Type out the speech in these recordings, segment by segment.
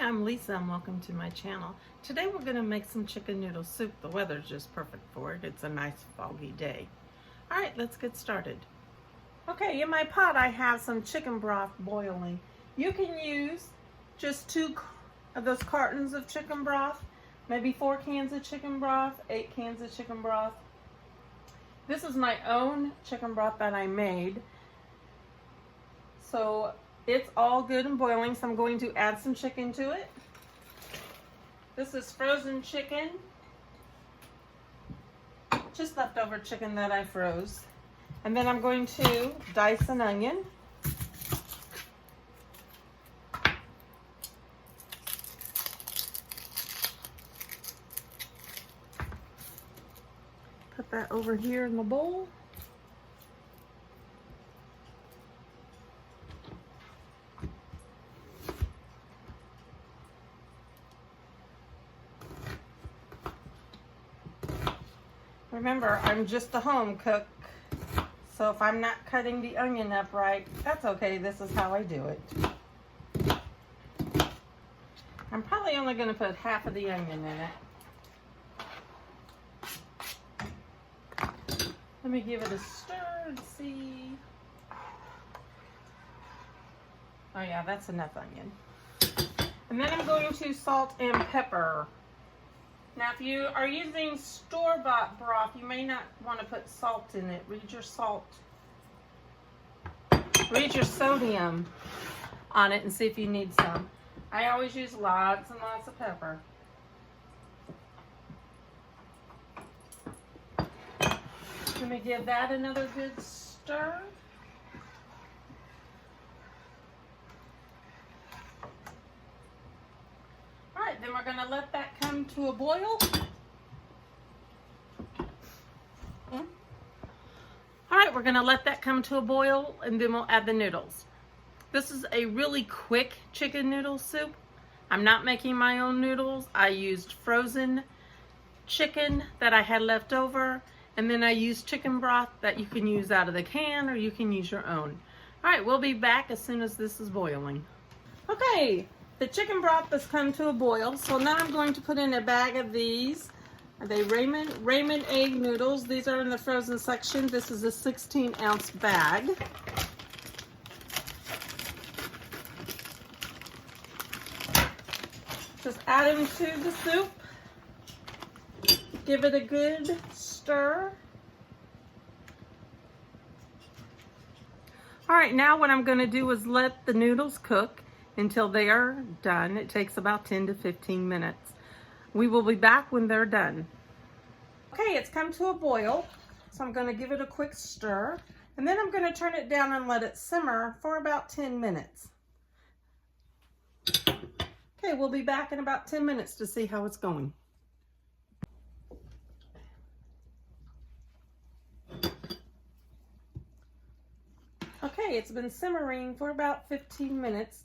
Hi, I'm Lisa and welcome to my channel. Today we're going to make some chicken noodle soup. The weather's just perfect for it. It's a nice foggy day. Alright, let's get started. Okay, in my pot I have some chicken broth boiling. You can use just 2 of those cartons of chicken broth, maybe 4 cans of chicken broth, 8 cans of chicken broth. This is my own chicken broth that I made. So it's all good and boiling, so I'm going to add some chicken to it. This is frozen chicken, just leftover chicken that I froze. And then I'm going to dice an onion. Put that over here in the bowl. Remember, I'm just a home cook, so if I'm not cutting the onion up right, that's okay. This is how I do it. I'm probably only going to put half of the onion in it. Let me give it a stir and see. Oh yeah, that's enough onion. And then I'm going to salt and pepper. Now, if you are using store-bought broth, you may not want to put salt in it. Read your salt. Read your sodium on it and see if you need some. I always use lots and lots of pepper. Let me give that another good stir. Alright, then we're going to let that come to a boil. Alright, we're going to let that come to a boil and then we'll add the noodles. This is a really quick chicken noodle soup. I'm not making my own noodles. I used frozen chicken that I had left over, and then I used chicken broth that you can use out of the can or you can use your own. Alright, we'll be back as soon as this is boiling. Okay. The chicken broth has come to a boil, so now I'm going to put in a bag of these. Are they Raymond egg noodles? These are in the frozen section. This is a 16-ounce bag. Just add them to the soup. Give it a good stir. All right, now what I'm going to do is let the noodles cook until they are done. It takes about 10 to 15 minutes. We will be back when they're done. Okay, it's come to a boil, so I'm going to give it a quick stir, and then I'm going to turn it down and let it simmer for about 10 minutes. Okay, we'll be back in about 10 minutes to see how it's going. Okay, it's been simmering for about 15 minutes.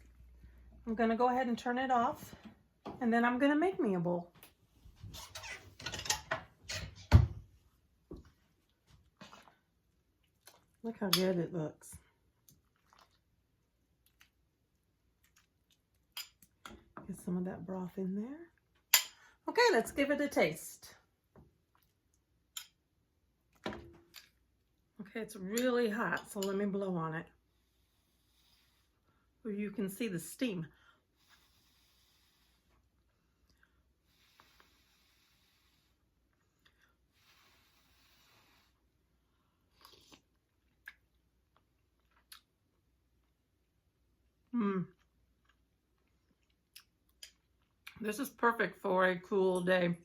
I'm going to go ahead and turn it off, and then I'm going to make me a bowl. Look how good it looks. Get some of that broth in there. Okay, let's give it a taste. Okay, it's really hot, so let me blow on it. Where you can see the steam. This is perfect for a cool day.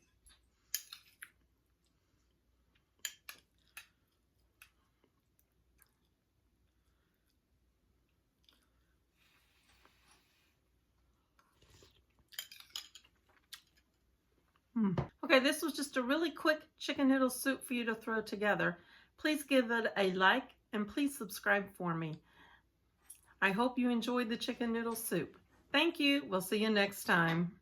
Okay, this was just a really quick chicken noodle soup for you to throw together. Please give it a like and please subscribe for me. I hope you enjoyed the chicken noodle soup. Thank you. We'll see you next time.